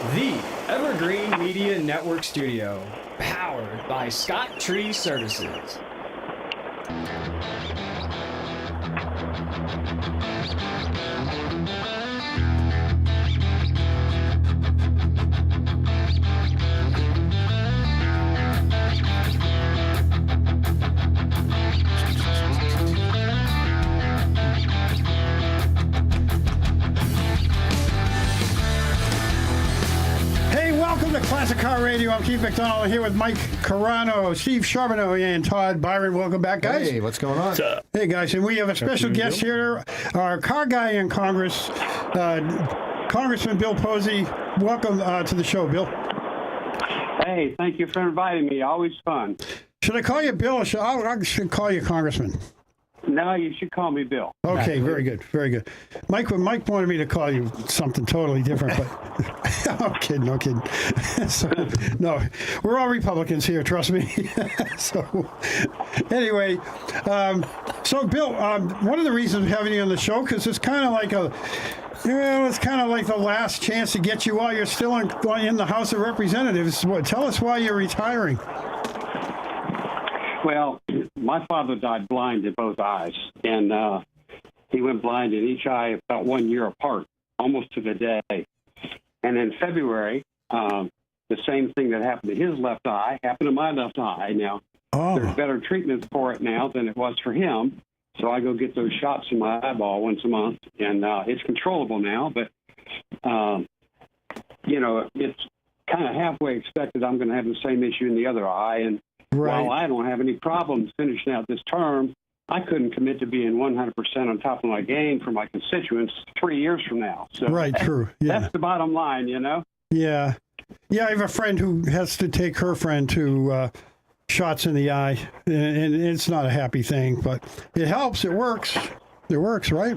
The Evergreen Media Network Studio, powered by Scott Tree Services. Welcome to Classic Car Radio. I'm Keith MacDonald here with Mike Carano, Steve Charbonneau, and Todd Byron. Welcome back, guys. Hey, what's going on? Hey, guys, and we have a special guest here, our car guy in Congress, Congressman Bill Posey. Welcome to the show, Bill. Hey, thank you for inviting me. Always fun. Should I call you Bill or I should call you Congressman? No, you should call me Bill. Okay, very good, very good. Mike wanted me to call you something totally different, but I'm kidding, no kidding. So, no, we're all Republicans here, trust me. So, anyway, so Bill, one of the reasons we're having you on the show, because it's kind of like it's kind of like the last chance to get you while you're still in the House of Representatives. Tell us why you're retiring. Well, my father died blind in both eyes, and he went blind in each eye about 1 year apart, almost to the day. And in February, the same thing that happened to his left eye happened to my left eye. Now, there's better treatments for it now than it was for him, so I go get those shots in my eyeball once a month, and it's controllable now, but, it's kind of halfway expected I'm going to have the same issue in the other eye, and right. While I don't have any problems finishing out this term, I couldn't commit to being 100% on top of my game for my constituents 3 years from now. So right, true. Yeah. That's the bottom line, you know? Yeah. Yeah, I have a friend who has to take her friend to shots in the eye, and it's not a happy thing, but it helps. It works. It works, right?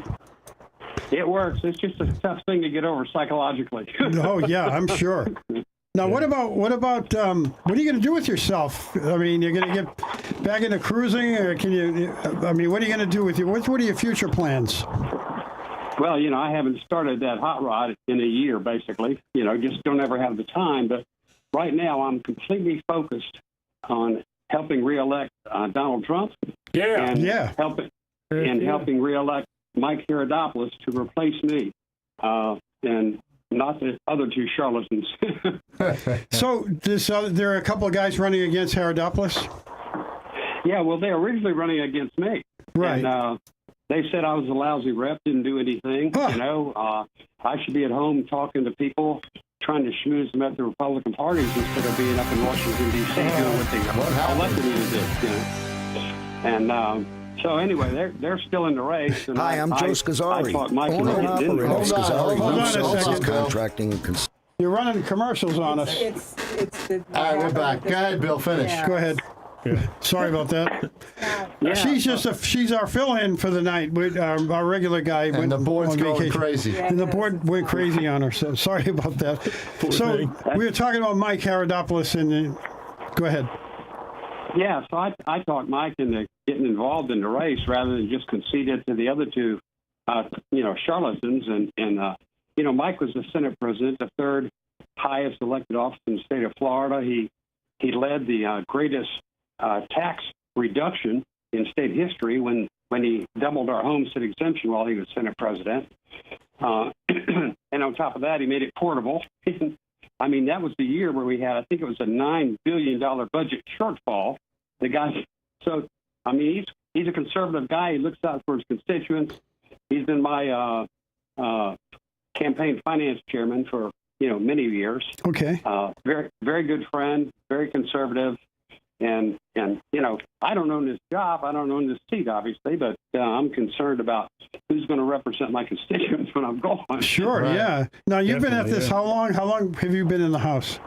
It works. It's just a tough thing to get over psychologically. Oh, yeah, I'm sure. Now, what about what are you going to do with yourself? I mean, you're going to get back into cruising, or what are you going to do with what are your future plans? Well, I haven't started that hot rod in a year, basically. Just don't ever have the time. But right now, I'm completely focused on helping reelect Donald Trump. And helping reelect Mike Herodopoulos to replace me. And not the other two charlatans. So there are a couple of guys running against Herodopoulos? Yeah, well, they originally running against me. Right. And they said I was a lousy rep, didn't do anything. Huh. I should be at home talking to people, trying to schmooze them at the Republican parties instead of being up in Washington, D.C. doing what they elected me to do. And so anyway, they're still in the race. And Hi, I'm Joe Scazzari. I thought Mike Owner and operator of Scazzari Hold on a Services, second. Contracting and You're running commercials on us. All right, we're back. Go ahead, Bill, finish. Yeah. Go ahead. Sorry about that. Yeah. She's our fill-in for the night. Our regular guy went And the board's on going vacation. crazy. And the board went crazy on her, so sorry about that. So we were talking about Mike Herodopoulos, and go ahead. Yeah, so I talked Mike into getting involved in the race rather than just conceded to the other two, charlatans. And Mike was the Senate president, the third highest elected office in the state of Florida. He led the greatest tax reduction in state history when he doubled our homestead exemption while he was Senate president. And on top of that, he made it portable. I mean, that was the year where we had, I think it was a $9 billion budget shortfall. The guy, so, I mean, he's a conservative guy. He looks out for his constituents. He's been my campaign finance chairman for, many years. Okay. Very, very good friend, very conservative. And I don't own this job. I don't own this seat, obviously, but I'm concerned about who's going to represent my constituents when I'm gone. Sure, right. Yeah. Now, you've been at this, how long have you been in the House?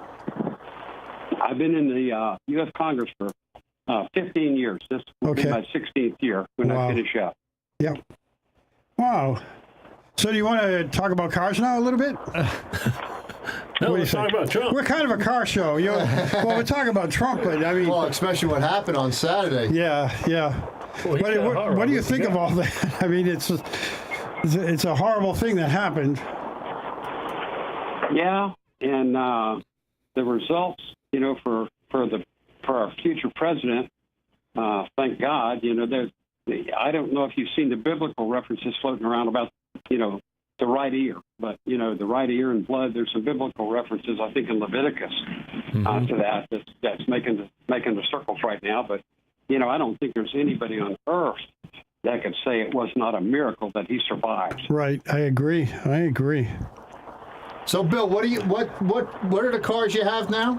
I've been in the U.S. Congress for 15 years. This will be my 16th year when I finish up. Yep. Wow. So do you want to talk about cars now a little bit? No, let's talk about Trump. We're kind of a car show. We're talking about Trump, but I mean... Well, especially what happened on Saturday. Yeah. Well, what do you think of all that? I mean, it's a horrible thing that happened. Yeah, and the results, for our future president, thank God, I don't know if you've seen the biblical references floating around about, the right ear, but the right ear and blood. There's some biblical references, I think, in Leviticus to that's making the circles right now. But I don't think there's anybody on earth that could say it was not a miracle that he survived. Right, I agree. So, Bill, what are the cars you have now?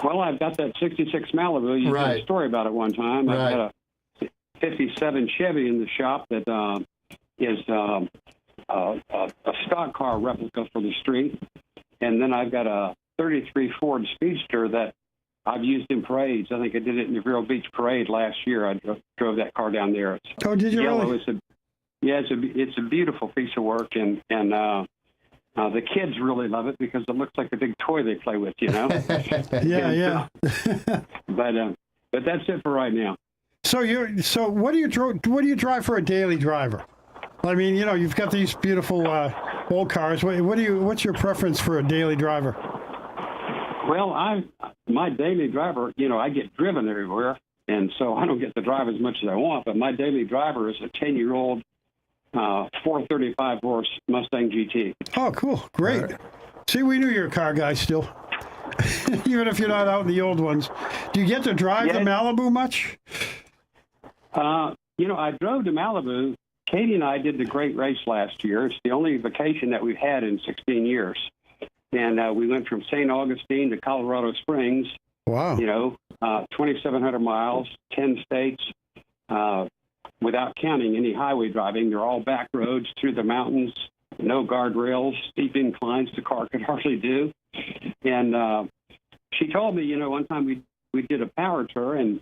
Well, I've got that '66 Malibu. You Right. did a story about it one time. Right. I've got a '57 Chevy in the shop that is a stock car replica for the street, and then I've got a '33 Ford Speedster that I've used in parades. I think I did it in the Vero Beach Parade last year. I drove that car down there. It's Oh, did you yellow. really? It's a beautiful piece of work, and the kids really love it because it looks like a big toy they play with, Yeah. But that's it for right now. So what do you drive for a daily driver? I mean, you've got these beautiful old cars. What's your preference for a daily driver? Well, my daily driver, I get driven everywhere, and so I don't get to drive as much as I want. But my daily driver is a 10-year-old 435 horse Mustang GT. Oh, cool, great. Right. See, we knew you're a car guy still, even if you're not out in the old ones. Do you get to drive the Malibu much? I drove to Malibu. Katie and I did the Great Race last year. It's the only vacation that we've had in 16 years. And we went from St. Augustine to Colorado Springs. Wow. 2,700 miles, 10 states, without counting any highway driving. They're all back roads through the mountains, no guardrails, steep inclines the car could hardly do. And she told me, one time we did a power tour, and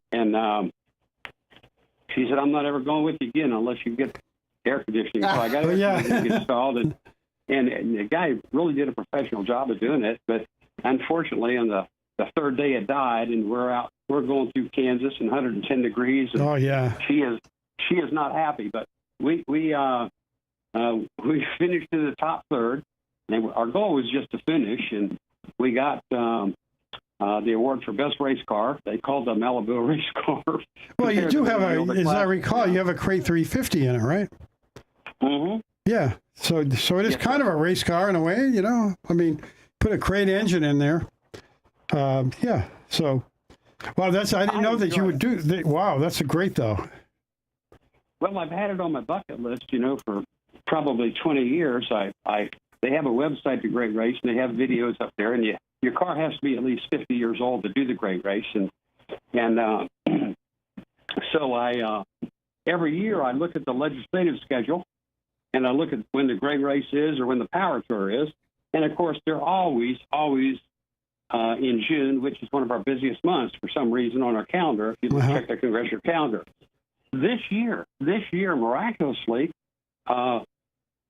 she said, I'm not ever going with you again unless you get air conditioning. So I got air conditioning installed, and the guy really did a professional job of doing it. But unfortunately, on the third day it died, and we're going through Kansas in 110 degrees. And oh yeah, she is not happy. But we finished in the top third, and our goal was just to finish, and we got the award for best race car. They called the Malibu a race car. Well, you do have as I recall, you have a Crate 350 in it, right? Mm-hmm. Yeah. So it is kind of a race car in a way, I mean, put a Crate engine in there. Yeah. So, well, I didn't know that you would do that. Wow, that's great though. Well, I've had it on my bucket list, for probably 20 years. They have a website, The Great Race, and they have videos up there, and your car has to be at least 50 years old to do the Great Race, and so I every year I look at the legislative schedule, and I look at when the Great Race is or when the Power Tour is, and of course they're always in June, which is one of our busiest months for some reason on our calendar. If you check the congressional calendar, this year miraculously.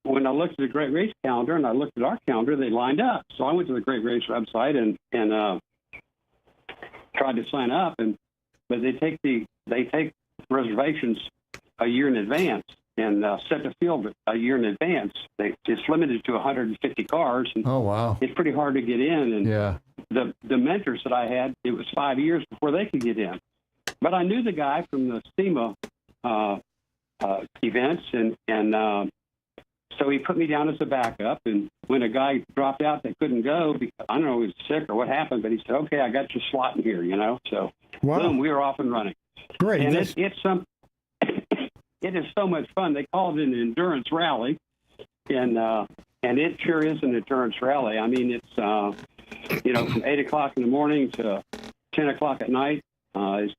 When I looked at the Great Race calendar and I looked at our calendar, they lined up. So I went to the Great Race website and tried to sign up, but they take reservations a year in advance and set the field a year in advance. It's limited to 150 cars. And oh wow! It's pretty hard to get in. And yeah, the mentors that I had, it was 5 years before they could get in. But I knew the guy from the SEMA events, and so he put me down as a backup, and when a guy dropped out that couldn't go, because I don't know if he was sick or what happened, but he said, okay, I got your slot in here, So boom, we were off and running. Great. And it is so much fun. They call it an endurance rally, and it sure is an endurance rally. I mean, it's, from 8 o'clock in the morning to 10 o'clock at night. It's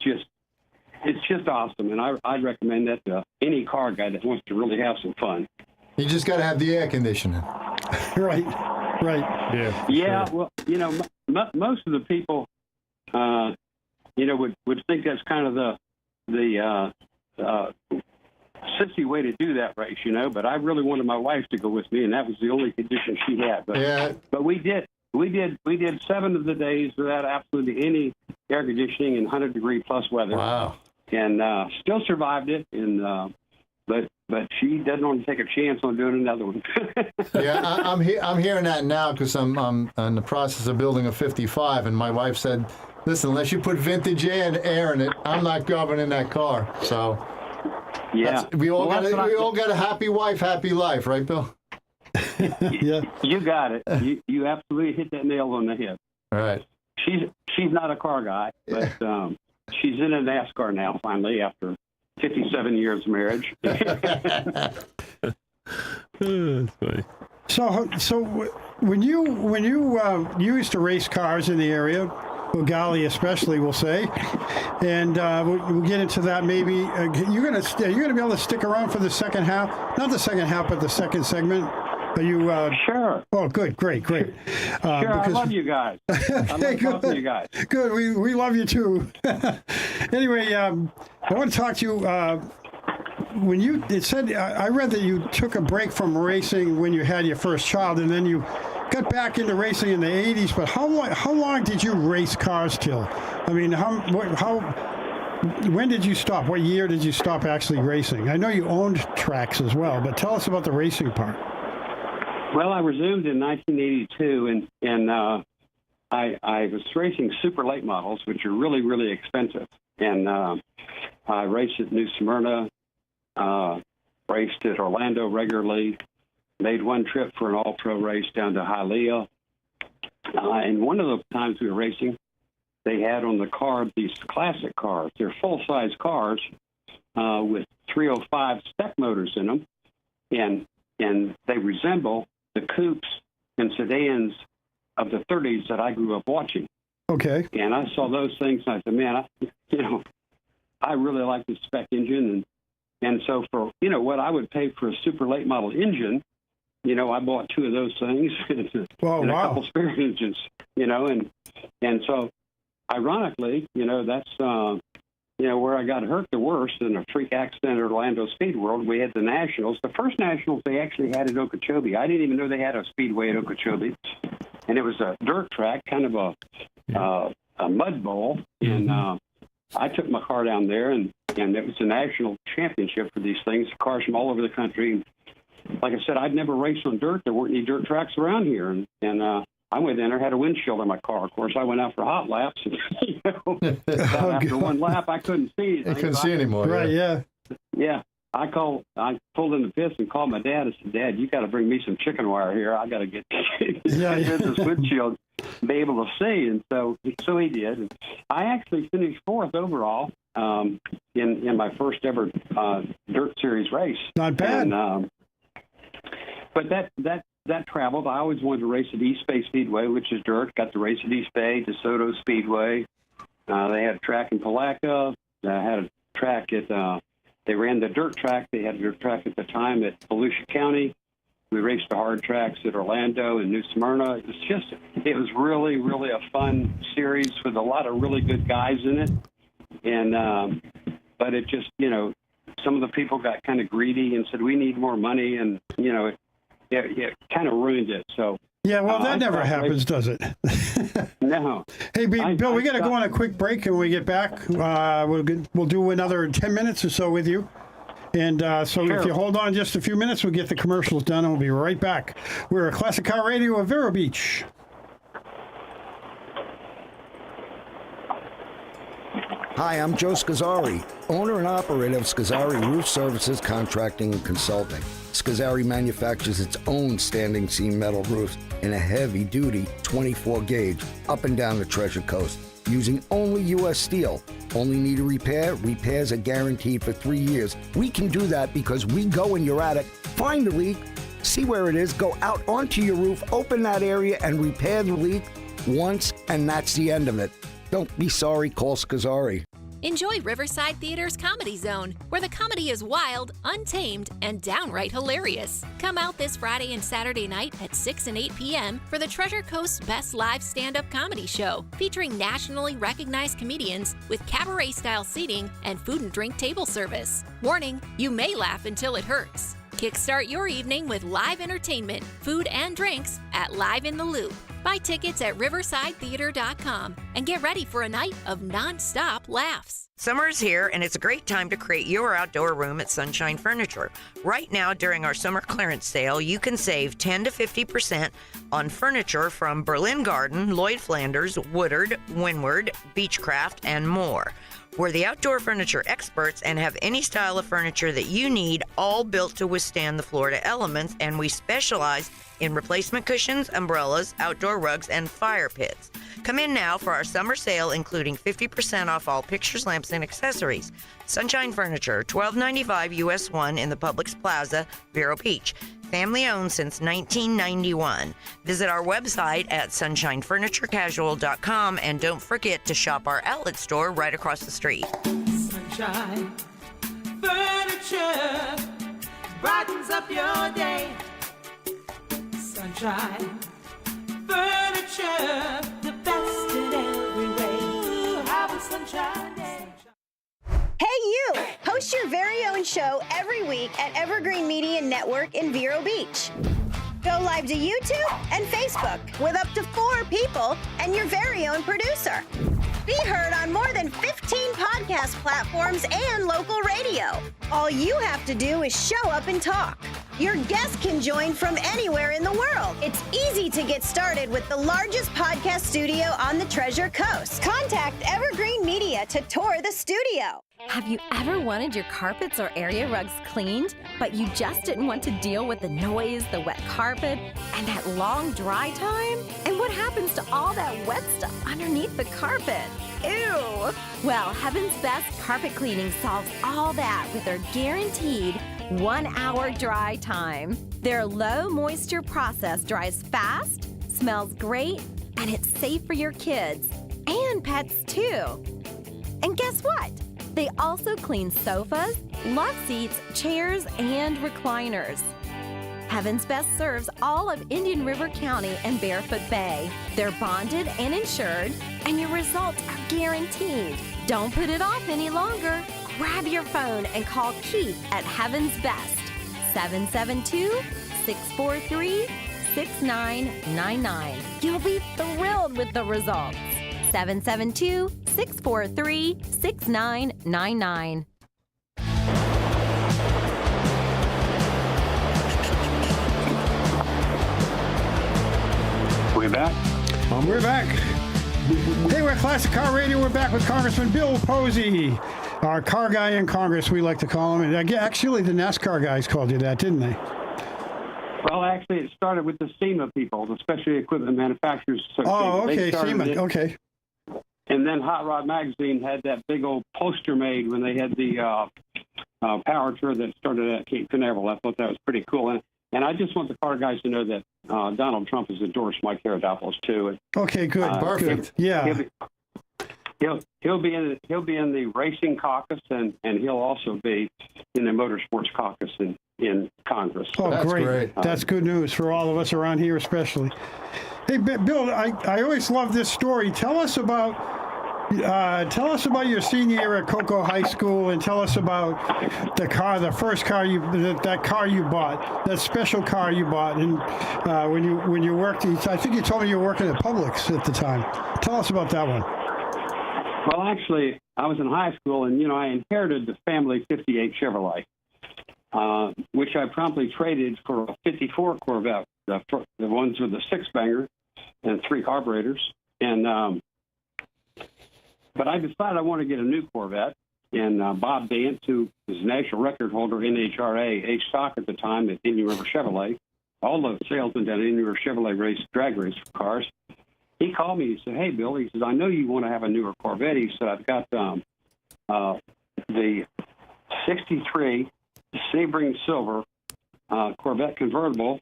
just awesome, and I'd recommend that to any car guy that wants to really have some fun. You just got to have the air conditioning. Right. Yeah. Sure. Well, most of the people, would think that's kind of the sissy way to do that race, But I really wanted my wife to go with me, and that was the only condition she had. But we did 7 of the days without absolutely any air conditioning in 100-degree plus weather. Wow. And still survived it. And but she doesn't want to take a chance on doing another one. Yeah, I'm hearing that now because I'm in the process of building a 55, and my wife said, "Listen, unless you put vintage air in it, I'm not governing that car." So Yeah, we all got a happy wife, happy life, right, Bill? Yeah. You got it. You absolutely hit that nail on the head. All right. She's not a car guy, but she's in a NASCAR now. Finally, after 57 years of marriage. So when you used to race cars in the area, Ugali especially, we'll say, and we'll get into that maybe. You're gonna be able to stick around for the second half, not the second half, but the second segment. Are you? Sure. Oh, good, great. Sure, I love you guys. I love talking to you guys. Good, we love you too. Anyway, I want to talk to you. When it said, I read that you took a break from racing when you had your first child, and then you got back into racing in the 80s. But how long did you race cars till? I mean, when did you stop? What year did you stop actually racing? I know you owned tracks as well, but tell us about the racing part. Well, I resumed in 1982, and I was racing super late models, which are really, really expensive. And I raced at New Smyrna, raced at Orlando regularly, made one trip for an all-pro race down to Hialeah. And one of the times we were racing, they had on the car these classic cars. They're full-size cars with 305 spec motors in them, and they resemble the coupes and sedans of the 30s that I grew up watching. Okay. And I saw those things, and I said, man, I really like this spec engine. And so for, what I would pay for a super late model engine, I bought two of those things and a couple spare engines, and so ironically, that's, where I got hurt the worst in a freak accident at Orlando Speed World. We had the Nationals. The first Nationals they actually had at Okeechobee. I didn't even know they had a speedway at Okeechobee. And it was a dirt track, kind of a mud bowl. And I took my car down there, and it was a national championship for these things, cars from all over the country. And like I said, I'd never raced on dirt. There weren't any dirt tracks around here. And I went in there, had a windshield in my car. Of course, I went out for hot laps. And, after one lap, I couldn't see anything. You couldn't see anymore. Right, yeah. Yeah. I pulled in the pits and called my dad and said, Dad, you got to bring me some chicken wire here. I got to get this windshield, be able to see. And so he did. And I actually finished fourth overall in my first ever dirt series race. Not bad. And, but that traveled. I always wanted to race at East Bay Speedway, which is dirt. Got to race at East Bay, DeSoto Speedway. They had a track in Palaca. Had a track at, they ran the dirt track. They had a dirt track at the time at Volusia County. We raced the hard tracks at Orlando and New Smyrna. It was really, really a fun series with a lot of really good guys in it. And, but it just, some of the people got kind of greedy and said, we need more money. And, it kind of ruined it. So yeah, well, that never happens, does it? No. Hey, Bill, we got to go on a quick break, and when we get back, we'll do another 10 minutes or so with you. And so Sure. If you hold on just a few minutes, we'll get the commercials done, and we'll be right back. We're a Classic Car Radio of Vero Beach. Hi, I'm Joe Scazzari, owner and operator of Scazzari Roof Services Contracting and Consulting. Scazzari manufactures its own standing seam metal roofs in a heavy-duty 24-gauge up and down the Treasure Coast, using only U.S. steel. Only need a repair? Repairs are guaranteed for 3 years. We can do that because we go in your attic, find the leak, see where it is, go out onto your roof, open that area, and repair the leak once, and that's the end of it. Don't be sorry, call Scazzari. Enjoy Riverside Theater's Comedy Zone, where the comedy is wild, untamed, and downright hilarious. Come out this Friday and Saturday night at 6 and 8 p.m. for the Treasure Coast's best live stand-up comedy show, featuring nationally recognized comedians with cabaret-style seating and food and drink table service. Warning, you may laugh until it hurts. Kickstart your evening with live entertainment, food, and drinks at Live in the Loop. Buy tickets at riversidetheater.com and get ready for a night of non-stop laughs. Summer's here, and it's a great time to create your outdoor room at Sunshine Furniture. Right now, during our summer clearance sale, you can save 10 to 50% on furniture from Berlin Garden, Lloyd Flanders, Woodard, Windward, Beechcraft, and more. We're the outdoor furniture experts and have any style of furniture that you need, all built to withstand the Florida elements, and we specialize in replacement cushions, umbrellas, outdoor rugs, and fire pits. Come in now for our summer sale, including 50% off all pictures, lamps, and accessories. Sunshine Furniture, $12.95 US 1 in the Publix Plaza, Vero Beach. Family owned since 1991. Visit our website at sunshinefurniturecasual.com and don't forget to shop our outlet store right across the street. Sunshine Furniture brightens up your day. Sunshine Furniture, the best in every way. Have a sunshine day. Hey, you! Host your very own show every week at Evergreen Media Network in Vero Beach. Go live to YouTube and Facebook with up to 4 people and your very own producer. Be heard on more than 15 podcast platforms and local radio. All you have to do is show up and talk. Your guests can join from anywhere in the world. It's easy to get started with the largest podcast studio on the Treasure Coast. Contact Evergreen Media to tour the studio. Have you ever wanted your carpets or area rugs cleaned, but you just didn't want to deal with the noise, the wet carpet, and that long dry time? And what happens to all that wet stuff underneath the carpet? Ew! Well, Heaven's Best Carpet Cleaning solves all that with their guaranteed 1-hour dry time. Their low moisture process dries fast, smells great, and it's safe for your kids and pets too. And guess what? They also clean sofas, love seats, chairs, and recliners. Heaven's Best serves all of Indian River County and Barefoot Bay. They're bonded and insured, and your results are guaranteed. Don't put it off any longer. Grab your phone and call Keith at Heaven's Best, 772-643-6999. You'll be thrilled with the results. 772-643-6999. We're back. We're back. Hey, we're Classic Car Radio. We're back with Congressman Bill Posey, our car guy in Congress, we like to call him. And actually, the NASCAR guys called you that, didn't they? Well, actually, it started with the SEMA people, the Specialty Equipment Manufacturers Association. Oh, okay, SEMA, okay. And then Hot Rod Magazine had that big old poster made when they had the power tour that started at Cape Canaveral. I thought that was pretty cool. And I just want the car guys to know that Donald Trump has endorsed Mike Herodopoulos too. Okay, good, perfect. Good. Yeah, he'll be in the racing caucus, and he'll also be in the motorsports caucus in Congress. Oh, That's great. That's good news for all of us around here, especially. Hey, Bill, I always love this story. Tell us about your senior year at Cocoa High School, and tell us about the first car that car you bought, that special car you bought, and when you worked. I think you told me you were working at Publix at the time. Tell us about that one. Well, actually, I was in high school, and I inherited the family '58 Chevrolet, which I promptly traded for a '54 Corvette, the ones with the 6-banger and 3 carburetors, and. But I decided I wanted to get a new Corvette, and Bob Dance, who was national record holder, NHRA, A-Stock at the time at Indian River Chevrolet, all the salesmen at Indian River Chevrolet drag race cars, he called me. He said, "Hey, Bill," he says, "I know you want to have a newer Corvette." He said, "I've got the 63 Sebring Silver Corvette convertible,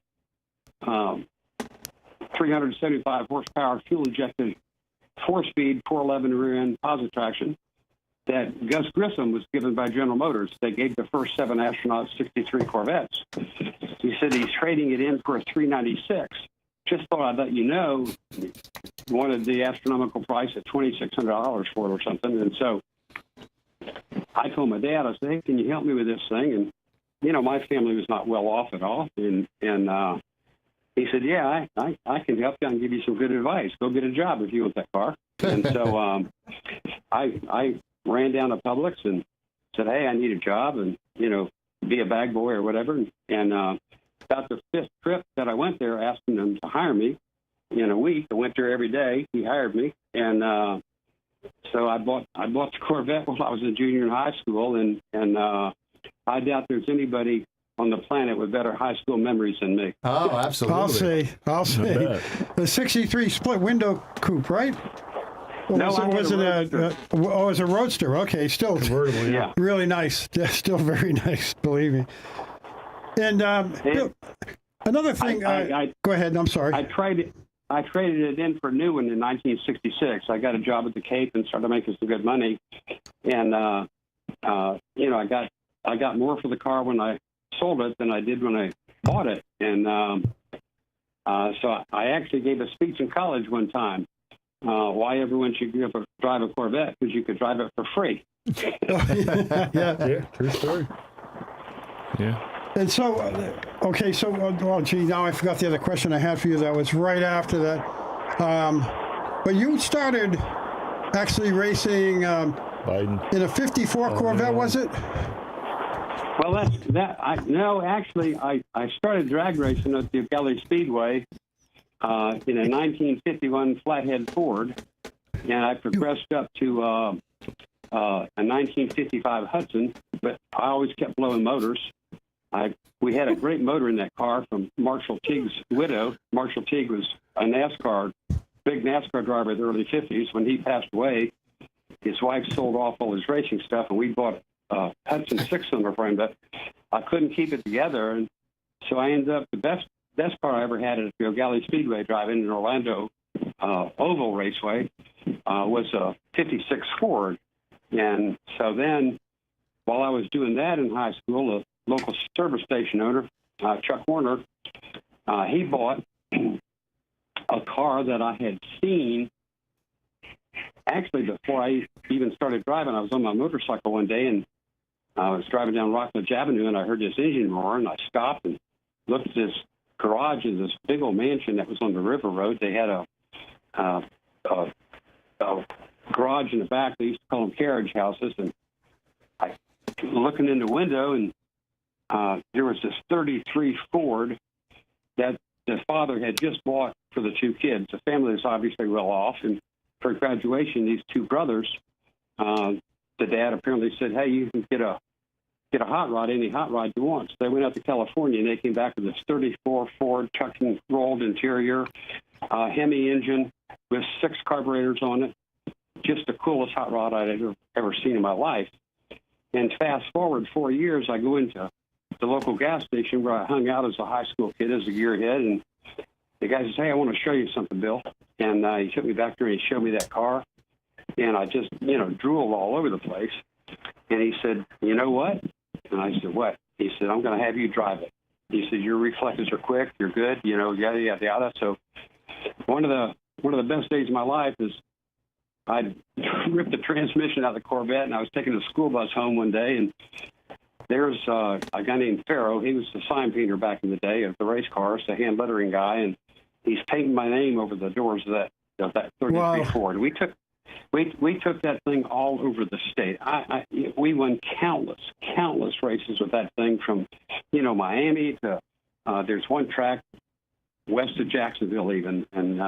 375 horsepower, fuel-injected, 4-speed, 411 rear-end positive traction that Gus Grissom was given by General Motors. They gave the first 7 astronauts 63 Corvettes. He said he's trading it in for a 396. Just thought I'd let you know. He wanted the astronomical price at $2,600 for it or something. And so I told my dad, I said, "Hey, can you help me with this thing?" And, my family was not well off at all. And he said, yeah, I can help you and give you some good advice. Go get a job if you want that car. And so I ran down to Publix and said, hey, I need a job and, be a bag boy or whatever. And about the 5th trip that I went there, asking them to hire me in a week. I went there every day. He hired me. And so I bought the Corvette while I was a junior in high school. And I doubt there's anybody on the planet with better high school memories than me. Oh, absolutely. I'll say. The 63 split window coupe, right? Well, No, was it a Roadster? Okay, still Convertible, Yeah. really nice. Still very nice, believe me. And Bill, another thing. Go ahead. I'm sorry. I traded it in for a new one in 1966. I got a job at the Cape and started making some good money. And I got more for the car when I sold it than I did when I bought it. And so I actually gave a speech in college one time. Why everyone should drive a Corvette, because you could drive it for free. Yeah, true story. Yeah. And so, now I forgot the other question I had for you that was right after that. But you started actually racing Biden. in a 54 Corvette, was it? Well, I started drag racing at the Galley Speedway in a 1951 flathead Ford, and I progressed up to a 1955 Hudson, but I always kept blowing motors. We had a great motor in that car from Marshall Teague's widow. Marshall Teague was a big NASCAR driver in the early 50s. When he passed away, his wife sold off all his racing stuff, and we bought a Hudson 6-cylinder for him, but I couldn't keep it together, and so I ended up, the best car I ever had at the Galley Speedway driving in Orlando Oval Raceway was a 56 Ford. And so then, while I was doing that in high school, a local service station owner, Chuck Warner, he bought a car that I had seen. Actually, before I even started driving, I was on my motorcycle one day, and I was driving down Rockledge Avenue, and I heard this engine roar, and I stopped and looked at this garage in this big old mansion that was on the River Road. They had a garage in the back. They used to call them carriage houses. And I looking in the window, and there was this 33 Ford that the father had just bought for the two kids. The family was obviously well off, and for graduation, these two brothers, the dad apparently said, hey, you can get a hot rod, any hot rod you want. So they went out to California, and they came back with this 34 Ford tucked and rolled interior, Hemi engine with 6 carburetors on it. Just the coolest hot rod I'd ever seen in my life. And fast forward 4 years, I go into the local gas station where I hung out as a high school kid, as a gearhead, and the guy says, hey, I want to show you something, Bill. And he took me back there, and he showed me that car. And I just, drooled all over the place. And he said, you know what? And I said, what? He said, I'm going to have you drive it. He said, your reflexes are quick, you're good, yada, yada, yada. So one of the best days of my life is I ripped the transmission out of the Corvette, and I was taking a school bus home one day, and there's a guy named Farrow. He was the sign painter back in the day of the race cars, the hand lettering guy, and he's painting my name over the doors of that 33 Ford. We took that thing all over the state. We won countless races with that thing, from Miami to there's one track west of Jacksonville even, and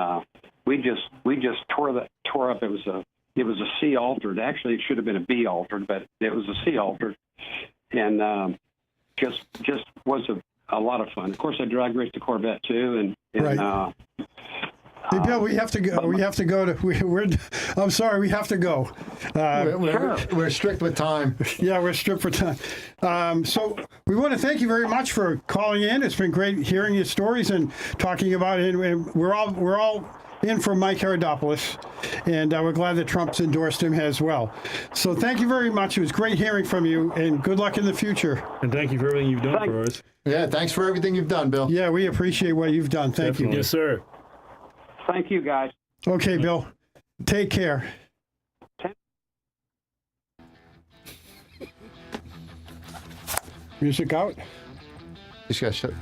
we just tore up. It was a C altered. Actually, it should have been a B altered, but it was a C altered, and just was a lot of fun. Of course, I drag raced the Corvette too, and right. Hey, Bill, we have to go. We have to go to. I'm sorry, we have to go. We're strict with time. Yeah, we're strict for time. So we want to thank you very much for calling in. It's been great hearing your stories and talking about it. And we're all in for Mike Herodopoulos, and we're glad that Trump's endorsed him as well. So thank you very much. It was great hearing from you, and good luck in the future. And thank you for everything you've done for us. Yeah, thanks for everything you've done, Bill. Yeah, we appreciate what you've done. Thank you. Yes, sir. Thank you, guys. Okay, Bill. Take care. Music out. Just got shut.